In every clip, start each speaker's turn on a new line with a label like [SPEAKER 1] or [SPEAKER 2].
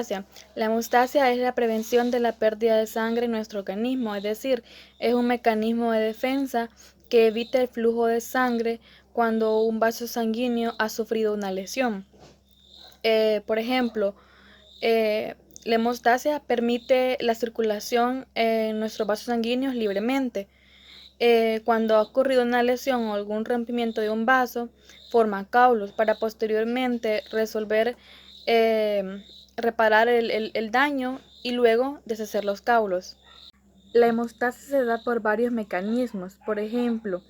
[SPEAKER 1] hemostasia. La hemostasia es la prevención de la pérdida de sangre en nuestro organismo, es decir, es un mecanismo de defensa que evita el flujo de sangre cuando un vaso sanguíneo ha sufrido una lesión. Por ejemplo, la hemostasia permite la circulación en nuestros vasos sanguíneos libremente. Cuando ha ocurrido una lesión o algún rompimiento de un vaso, forma coágulos para posteriormente reparar el daño y luego deshacer los coágulos. La hemostasia se da por varios mecanismos, por ejemplo,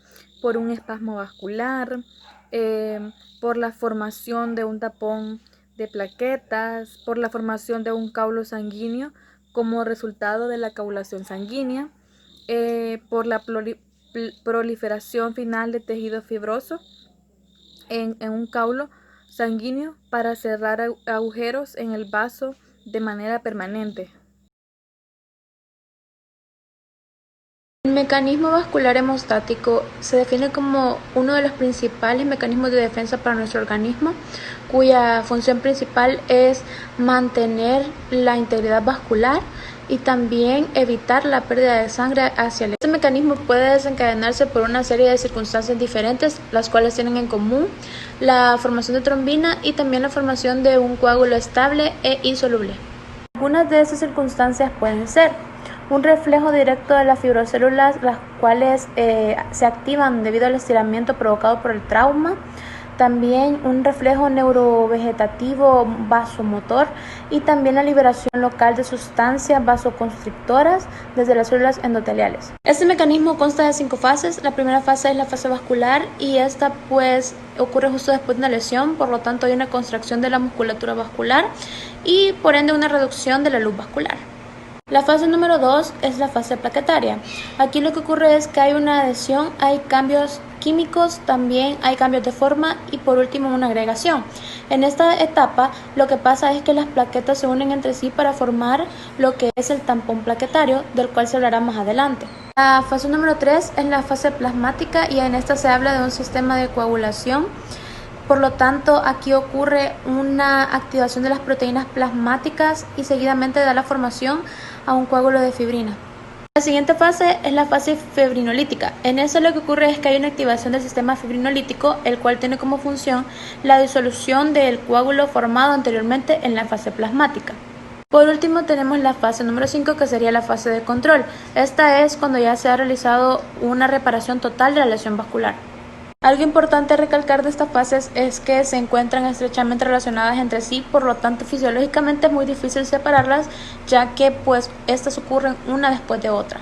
[SPEAKER 1] por un espasmo vascular, por la formación de un tapón de plaquetas, por la formación de un coágulo sanguíneo como resultado de la coagulación sanguínea, por la proliferación final de tejido fibroso en un coágulo sanguíneo para cerrar agujeros en el vaso de manera permanente.
[SPEAKER 2] El mecanismo vascular hemostático se define como uno de los principales mecanismos de defensa para nuestro organismo, cuya función principal es mantener la integridad vascular y también evitar la pérdida de sangre hacia el. Este mecanismo puede desencadenarse por una serie de circunstancias diferentes, las cuales tienen en común la formación de trombina y también la formación de un coágulo estable e insoluble. Algunas de estas circunstancias pueden ser un reflejo directo de las fibrocélulas, las cuales se activan debido al estiramiento provocado por el trauma, también un reflejo neurovegetativo vasomotor y también la liberación local de sustancias vasoconstrictoras desde las células endoteliales. Este mecanismo consta de 5 fases. La primera fase es la fase vascular y esta pues ocurre justo después de una lesión, por lo tanto hay una contracción de la musculatura vascular y por ende una reducción de la luz vascular. La fase número 2 es la fase plaquetaria. Aquí lo que ocurre es que hay una adhesión, hay cambios químicos, también hay cambios de forma y por último una agregación. En esta etapa lo que pasa es que las plaquetas se unen entre sí para formar lo que es el tampón plaquetario, del cual se hablará más adelante. La fase número 3 es la fase plasmática y en esta se habla de un sistema de coagulación. Por lo tanto, aquí ocurre una activación de las proteínas plasmáticas y seguidamente da la formación a un coágulo de fibrina. La siguiente fase es la fase fibrinolítica. En eso lo que ocurre es que hay una activación del sistema fibrinolítico, el cual tiene como función la disolución del coágulo formado anteriormente en la fase plasmática. Por último tenemos la fase número 5, que sería la fase de control. Esta es cuando ya se ha realizado una reparación total de la lesión vascular. Algo importante a recalcar de estas fases es que se encuentran estrechamente relacionadas entre sí, por lo tanto fisiológicamente es muy difícil separarlas, ya que pues estas ocurren una después de otra.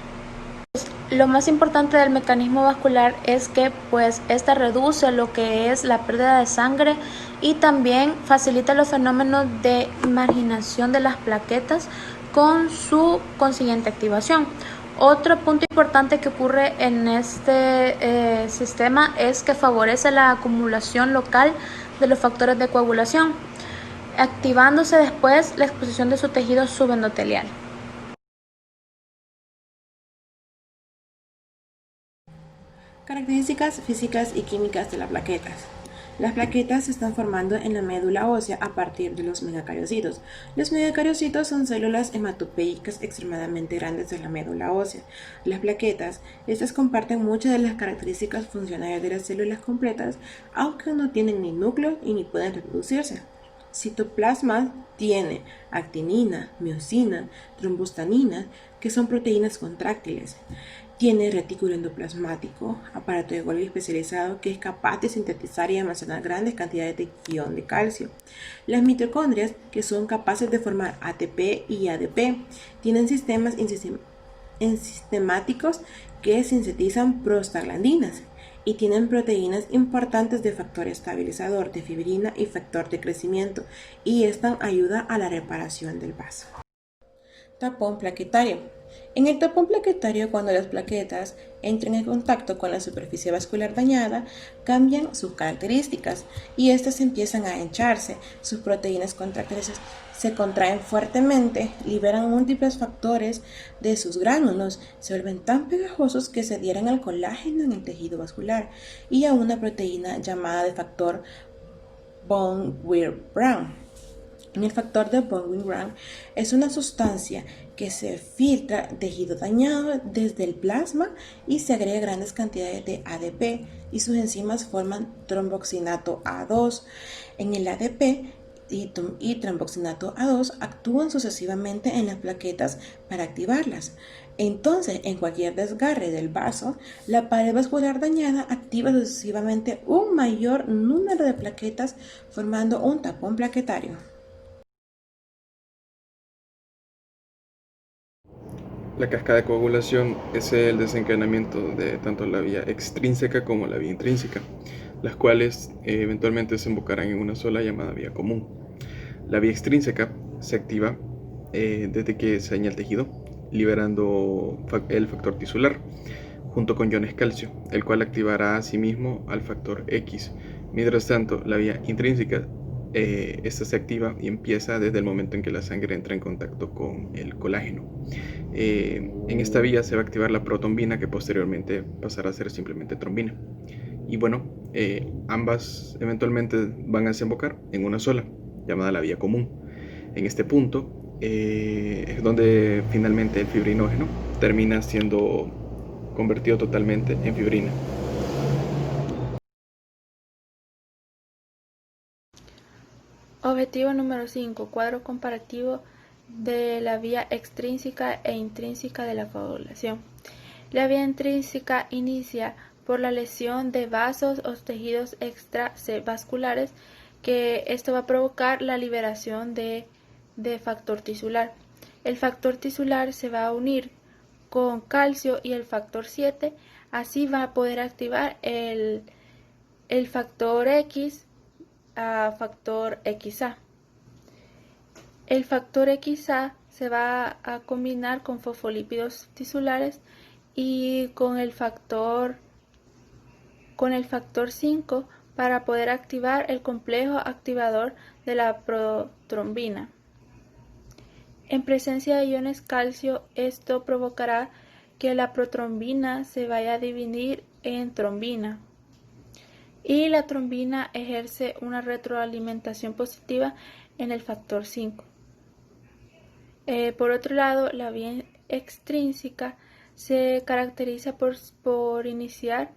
[SPEAKER 2] Lo más importante del mecanismo vascular es que pues esta reduce lo que es la pérdida de sangre y también facilita los fenómenos de marginación de las plaquetas con su consiguiente activación. Otro punto importante que ocurre en este sistema es que favorece la acumulación local de los factores de coagulación, activándose después la exposición de su tejido subendotelial.
[SPEAKER 3] Características físicas y químicas de las plaquetas. Las plaquetas se están formando en la médula ósea a partir de los megacariocitos. Los megacariocitos son células hematopoieticas extremadamente grandes de la médula ósea. Las plaquetas, estas comparten muchas de las características funcionales de las células completas, aunque no tienen ni núcleo y ni pueden reproducirse. Citoplasma tiene actinina, miosina, trombostanina, que son proteínas contráctiles. Tiene retículo endoplasmático, aparato de Golgi especializado que es capaz de sintetizar y almacenar grandes cantidades de ion de calcio. Las mitocondrias, que son capaces de formar ATP y ADP, tienen sistemas enzimáticos que sintetizan prostaglandinas y tienen proteínas importantes de factor estabilizador, de fibrina y factor de crecimiento, y esta ayuda a la reparación del vaso. Tapón plaquetario. En el tapón plaquetario, cuando las plaquetas entran en contacto con la superficie vascular dañada, cambian sus características y estas empiezan a hincharse. Sus proteínas contráctiles se contraen fuertemente, liberan múltiples factores de sus gránulos, se vuelven tan pegajosos que se adhieren al colágeno en el tejido vascular y a una proteína llamada de factor von Willebrand. El factor de Bowling-Graham es una sustancia que se filtra tejido dañado desde el plasma y se agrega grandes cantidades de ADP y sus enzimas forman tromboxinato A2. En el ADP y tromboxinato A2 actúan sucesivamente en las plaquetas para activarlas. Entonces, en cualquier desgarre del vaso, la pared vascular dañada activa sucesivamente un mayor número de plaquetas formando un tapón plaquetario.
[SPEAKER 4] La cascada de coagulación es el desencadenamiento de tanto la vía extrínseca como la vía intrínseca, las cuales eventualmente desembocarán en una sola llamada vía común. La vía extrínseca se activa desde que se daña el tejido, liberando el factor tisular, junto con iones calcio, el cual activará asimismo al factor X. Mientras tanto, la vía intrínseca esta se activa y empieza desde el momento en que la sangre entra en contacto con el colágeno. En esta vía se va a activar la protrombina, que posteriormente pasará a ser simplemente trombina. Y bueno, ambas eventualmente van a desembocar en una sola, llamada la vía común. En este punto es donde finalmente el fibrinógeno termina siendo convertido totalmente en fibrina.
[SPEAKER 2] Objetivo número 5. Cuadro comparativo de la vía extrínseca e intrínseca de la coagulación. La vía intrínseca inicia por la lesión de vasos o tejidos extravasculares, que esto va a provocar la liberación de factor tisular. El factor tisular se va a unir con calcio y el factor 7, así va a poder activar el factor X a factor XA. El factor XA se va a combinar con fosfolípidos tisulares y con el factor 5 para poder activar el complejo activador de la protrombina. En presencia de iones calcio, esto provocará que la protrombina se vaya a dividir en trombina. Y la trombina ejerce una retroalimentación positiva en el factor 5. Por otro lado, la vía extrínseca se caracteriza por iniciar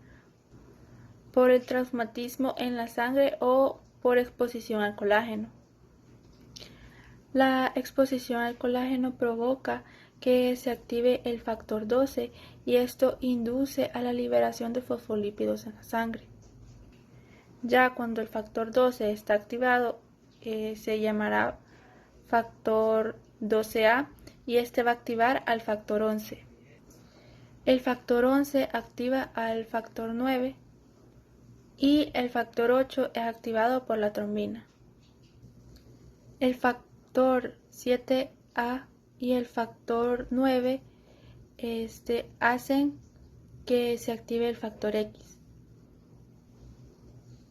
[SPEAKER 2] por el traumatismo en la sangre o por exposición al colágeno. La exposición al colágeno provoca que se active el factor 12 y esto induce a la liberación de fosfolípidos en la sangre. Ya cuando el factor 12 está activado, se llamará factor 12A y este va a activar al factor 11. El factor 11 activa al factor 9 y el factor 8 es activado por la trombina. El factor 7A y el factor 9 hacen que se active el factor X.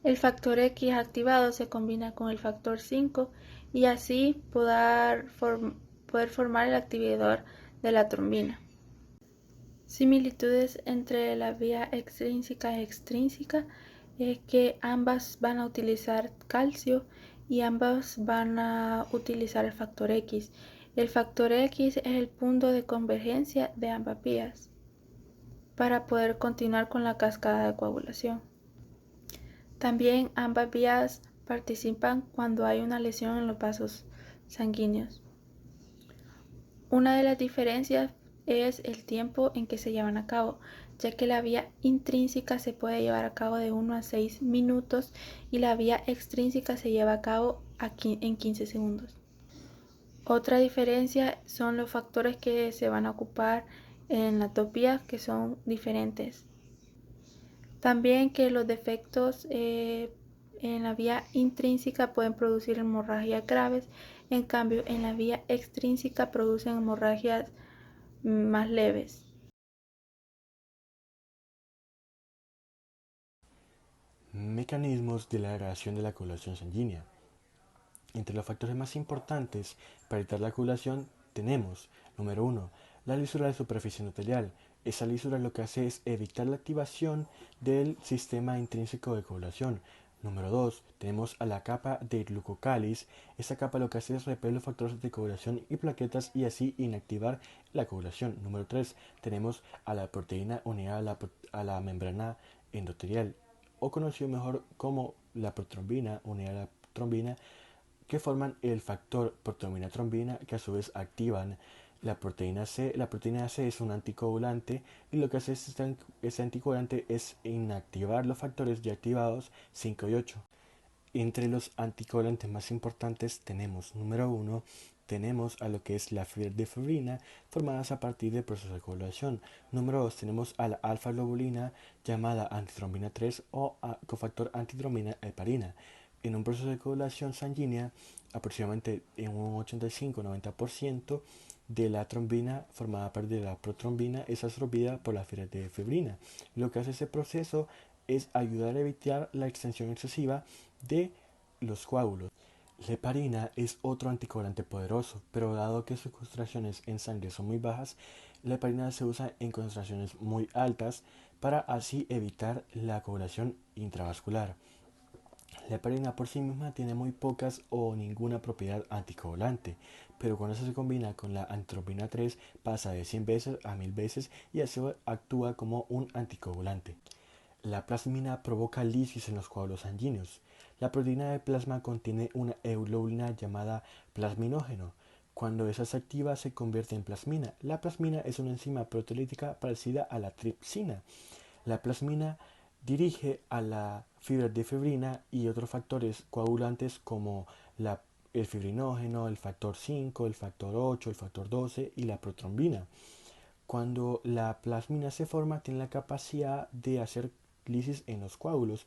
[SPEAKER 2] El factor X activado se combina con el factor 5 y así poder formar el activador de la trombina. Similitudes entre la vía extrínseca y extrínseca es que ambas van a utilizar calcio y ambas van a utilizar el factor X. El factor X es el punto de convergencia de ambas vías para poder continuar con la cascada de coagulación. También ambas vías participan cuando hay una lesión en los vasos sanguíneos. Una de las diferencias es el tiempo en que se llevan a cabo, ya que la vía intrínseca se puede llevar a cabo de 1 a 6 minutos y la vía extrínseca se lleva a cabo en 15 segundos. Otra diferencia son los factores que se van a ocupar en las dos vías, que son diferentes. También que los defectos en la vía intrínseca pueden producir hemorragias graves, en cambio en la vía extrínseca producen hemorragias más leves.
[SPEAKER 5] Mecanismos de la degradación de la coagulación sanguínea. Entre los factores más importantes para evitar la coagulación tenemos, número 1, la lisura de superficie endotelial. Esa lisura lo que hace es evitar la activación del sistema intrínseco de coagulación. Número 2, tenemos a la capa de glucocalis. Esta capa lo que hace es repeler los factores de coagulación y plaquetas y así inactivar la coagulación. Número 3, tenemos a la proteína unida a la membrana endotelial, o conocido mejor como la protrombina unida a la trombina, que forman el factor protrombina-trombina, que a su vez activan la proteína C. La proteína C es un anticoagulante y lo que hace este anticoagulante es inactivar los factores ya activados 5 y 8. Entre los anticoagulantes más importantes tenemos, número 1, tenemos a lo que es la fibra de fibrina, formadas a partir del proceso de coagulación. Número 2, tenemos a la alfa-globulina, llamada antitrombina 3 o cofactor antitrombina heparina. En un proceso de coagulación sanguínea, aproximadamente en un 85-90% de la trombina formada a partir de la protrombina es absorbida por la fibra de fibrina. Lo que hace ese proceso es ayudar a evitar la extensión excesiva de los coágulos. La heparina es otro anticoagulante poderoso, pero dado que sus concentraciones en sangre son muy bajas, la heparina se usa en concentraciones muy altas para así evitar la coagulación intravascular. La heparina por sí misma tiene muy pocas o ninguna propiedad anticoagulante, pero cuando se combina con la antitrombina 3 pasa de 100 veces a 1000 veces y así actúa como un anticoagulante. La plasmina provoca lisis en los coágulos sanguíneos. La proteína de plasma contiene una hemoglobina llamada plasminógeno. Cuando esa se activa se convierte en plasmina. La plasmina es una enzima proteolítica parecida a la tripsina. La plasmina dirige a la fibra de fibrina y otros factores coagulantes como el fibrinógeno, el factor 5, el factor 8, el factor 12 y la protrombina. Cuando la plasmina se forma, tiene la capacidad de hacer lisis en los coágulos.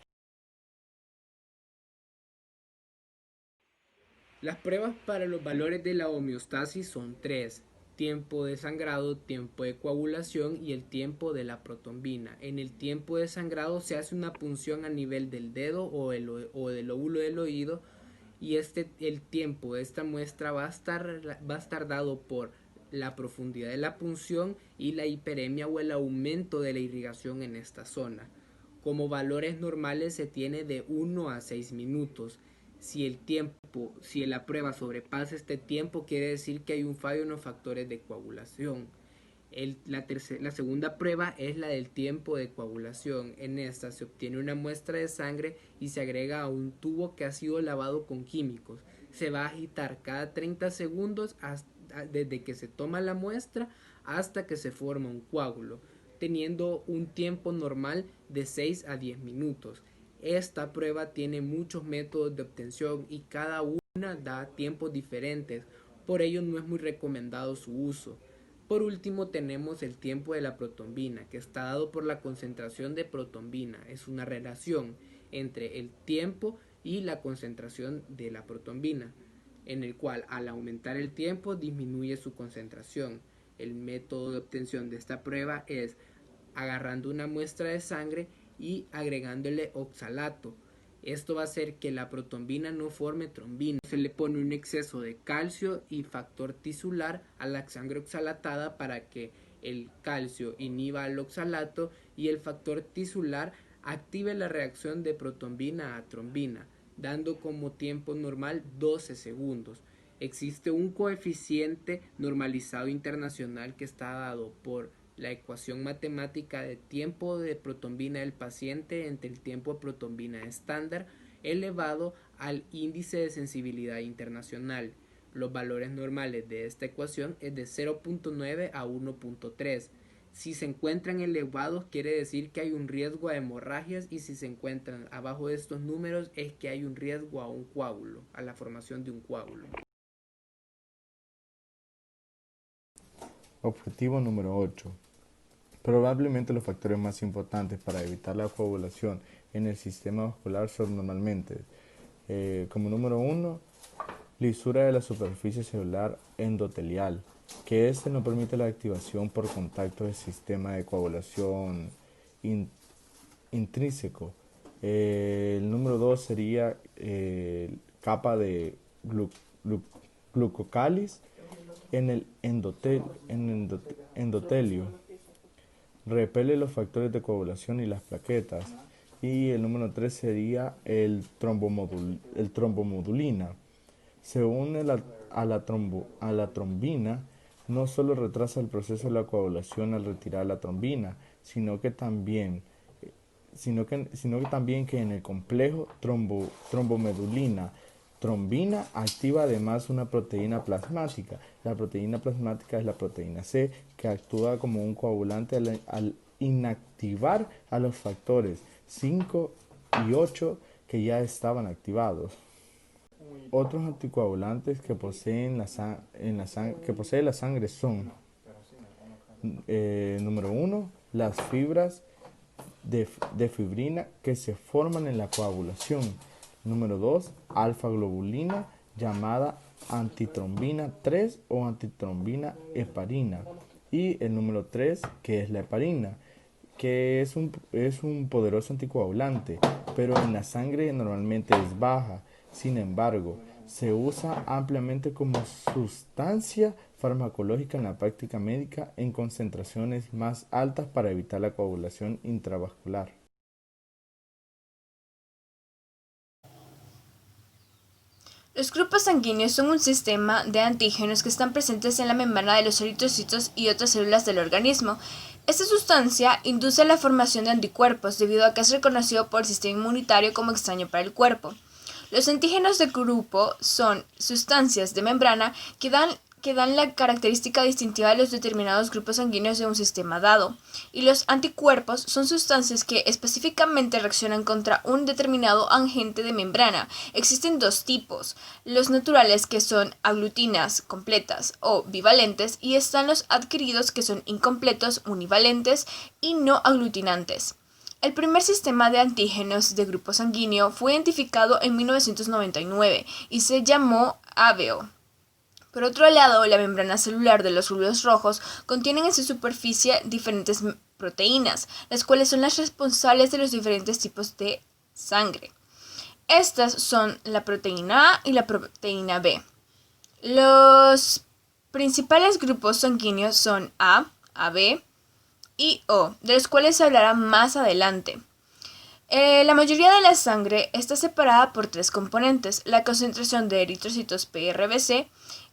[SPEAKER 6] Las pruebas para los valores de la homeostasis son tres: tiempo de sangrado, tiempo de coagulación y el tiempo de la protombina. En el tiempo de sangrado se hace una punción a nivel del dedo o del lóbulo del oído, y el tiempo de esta muestra va a estar dado por la profundidad de la punción y la hiperemia o el aumento de la irrigación en esta zona. Como valores normales se tiene de 1 a 6 minutos. Si la prueba sobrepasa este tiempo, quiere decir que hay un fallo en los factores de coagulación. La segunda prueba es la del tiempo de coagulación. En esta se obtiene una muestra de sangre y se agrega a un tubo que ha sido lavado con químicos. Se va a agitar cada 30 segundos desde que se toma la muestra hasta que se forma un coágulo, teniendo un tiempo normal de 6 a 10 minutos. Esta prueba tiene muchos métodos de obtención y cada una da tiempos diferentes, por ello no es muy recomendado su uso. Por último tenemos el tiempo de la protombina, que está dado por la concentración de protombina. Es una relación entre el tiempo y la concentración de la protombina, en el cual al aumentar el tiempo disminuye su concentración. El método de obtención de esta prueba es agarrando una muestra de sangre y agregándole oxalato. Esto va a hacer que la protombina no forme trombina. Se le pone un exceso de calcio y factor tisular a la sangre oxalatada para que el calcio inhiba al oxalato y el factor tisular active la reacción de protombina a trombina, dando como tiempo normal 12 segundos. Existe un coeficiente normalizado internacional que está dado por la ecuación matemática de tiempo de protombina del paciente entre el tiempo de protombina estándar elevado al índice de sensibilidad internacional. Los valores normales de esta ecuación es de 0.9 a 1.3. Si se encuentran elevados quiere decir que hay un riesgo a hemorragias, y si se encuentran abajo de estos números es que hay un riesgo a un coágulo, a la formación de un coágulo.
[SPEAKER 7] Objetivo número 8. Probablemente los factores más importantes para evitar la coagulación en el sistema vascular son normalmente, como número 1, lisura de la superficie celular endotelial, que este no permite la activación por contacto del sistema de coagulación intrínseco. El número 2 sería capa de glucocalis en el endotelio. Repele los factores de coagulación y las plaquetas. Y el número 3 sería el trombomodulina. Se une a la trombina, no solo retrasa el proceso de la coagulación al retirar la trombina, sino que también, sino que también que en el complejo trombomedulina trombina activa además una proteína plasmática. La proteína plasmática es la proteína C, que actúa como un coagulante al inactivar a los factores 5 y 8 que ya estaban activados. Otros anticoagulantes que poseen que posee la sangre son, número uno, las fibras de fibrina que se forman en la coagulación. Número 2, alfa-globulina llamada antitrombina 3 o antitrombina heparina. Y el número 3, que es la heparina, que es un poderoso anticoagulante, pero en la sangre normalmente es baja. Sin embargo, se usa ampliamente como sustancia farmacológica en la práctica médica en concentraciones más altas para evitar la coagulación intravascular.
[SPEAKER 2] Los grupos sanguíneos son un sistema de antígenos que están presentes en la membrana de los eritrocitos y otras células del organismo. Esta sustancia induce la formación de anticuerpos debido a que es reconocido por el sistema inmunitario como extraño para el cuerpo. Los antígenos de grupo son sustancias de membrana que dan la característica distintiva de los determinados grupos sanguíneos de un sistema dado, y los anticuerpos son sustancias que específicamente reaccionan contra un determinado agente de membrana. Existen dos tipos: los naturales, que son aglutinas completas o bivalentes, y están los adquiridos, que son incompletos, univalentes y no aglutinantes. El primer sistema de antígenos de grupo sanguíneo fue identificado en 1999 y se llamó ABO. Por otro lado, la membrana celular de los glóbulos rojos contienen en su superficie diferentes proteínas, las cuales son las responsables de los diferentes tipos de sangre. Estas son la proteína A y la proteína B. Los principales grupos sanguíneos son A, AB y O, de los cuales se hablará más adelante. La mayoría de la sangre está separada por tres componentes: la concentración de eritrocitos PRBC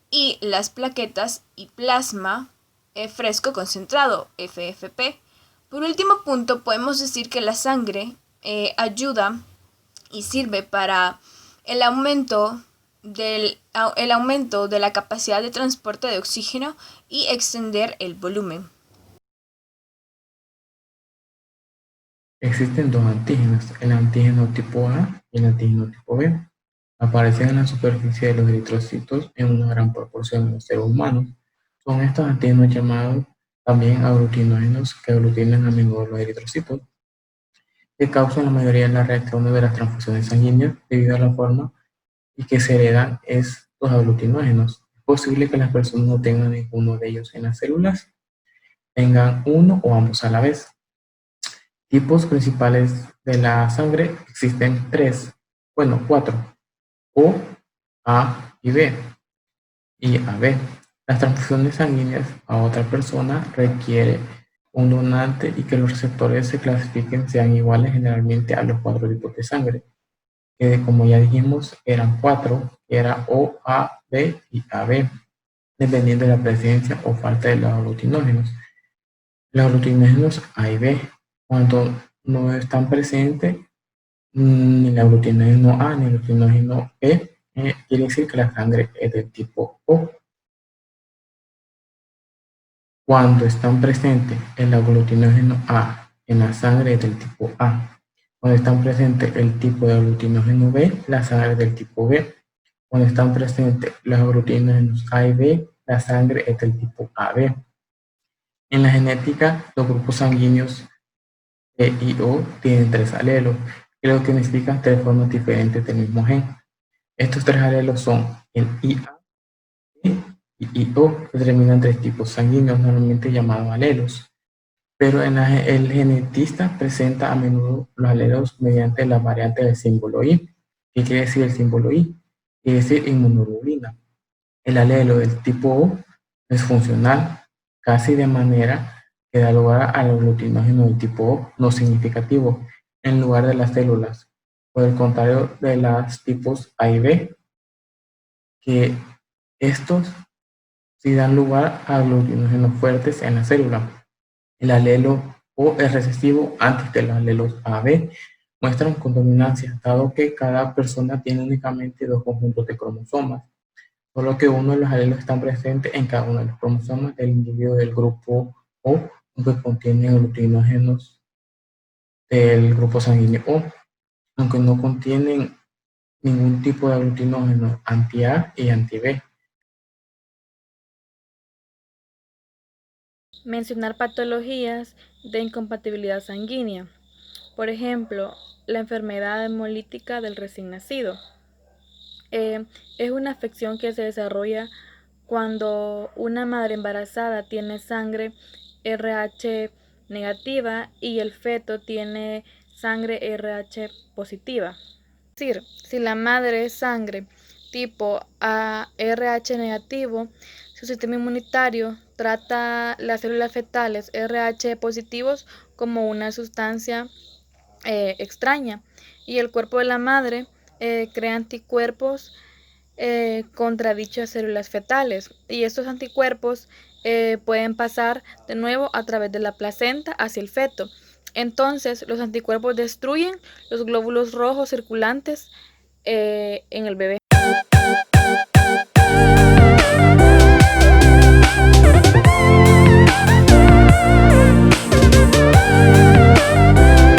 [SPEAKER 2] y las plaquetas y plasma fresco concentrado, FFP. Por último punto, podemos decir que la sangre ayuda y sirve para el aumento de la capacidad de transporte de oxígeno y extender el volumen.
[SPEAKER 8] Existen dos antígenos, el antígeno tipo A y el antígeno tipo B. Aparecen en la superficie de los eritrocitos en una gran proporción en los seres humanos. Son estos antígenos llamados también aglutinógenos, que aglutinan a menudo los eritrocitos, que causan la mayoría de las reacciones de las transfusiones sanguíneas debido a la forma y que se heredan estos aglutinógenos. Es posible que las personas no tengan ninguno de ellos en las células, tengan uno o ambos a la vez. Tipos principales de la sangre existen cuatro: O, A y B, y AB. Las transfusiones sanguíneas a otra persona requiere un donante y que los receptores se clasifiquen sean iguales generalmente a los cuatro tipos de sangre, que como ya dijimos eran cuatro, que era O, A, B y AB, dependiendo de la presencia o falta de los aglutinógenos. Los aglutinógenos A y B, cuando no están presentes ni el aglutinógeno A ni el aglutinógeno B, quiere decir que la sangre es del tipo O. Cuando están presentes el aglutinógeno A en la sangre es del tipo A. Cuando están presentes el tipo de aglutinógeno B, la sangre es del tipo B. Cuando están presentes los aglutinógenos A y B, la sangre es del tipo AB. En la genética, los grupos sanguíneos E y O tienen tres alelos, que lo significan tres formas diferentes del mismo gen. Estos tres alelos son el IA, E y IO, que determinan tres tipos sanguíneos normalmente llamados alelos. Pero el genetista presenta a menudo los alelos mediante la variante del símbolo I. ¿Qué quiere decir el símbolo I? Quiere decir inmunoglobulina. El alelo del tipo O es funcional, casi de manera que da lugar al aglutinógeno del tipo O no significativo, en lugar de las células, por el contrario de las tipos A y B, que estos sí dan lugar a aglutinógenos fuertes en la célula. El alelo O es recesivo antes que los alelos AB muestran condominancia, dado que cada persona tiene únicamente dos conjuntos de cromosomas, solo que uno de los alelos está presente en cada uno de los cromosomas del individuo del grupo O, que contiene aglutinógenos del grupo sanguíneo O, aunque no contienen ningún tipo de aglutinógeno anti-A y anti-B.
[SPEAKER 1] Mencionar patologías de incompatibilidad sanguínea. Por ejemplo, la enfermedad hemolítica del recién nacido. Es una afección que se desarrolla cuando una madre embarazada tiene sangre RH negativa y el feto tiene sangre RH positiva. Es decir, si la madre es sangre tipo RH negativo, su sistema inmunitario trata las células fetales RH positivos como una sustancia extraña y el cuerpo de la madre crea anticuerpos contra dichas células fetales y estos anticuerpos pueden pasar de nuevo a través de la placenta hacia el feto. Entonces los anticuerpos destruyen los glóbulos rojos circulantes en el bebé.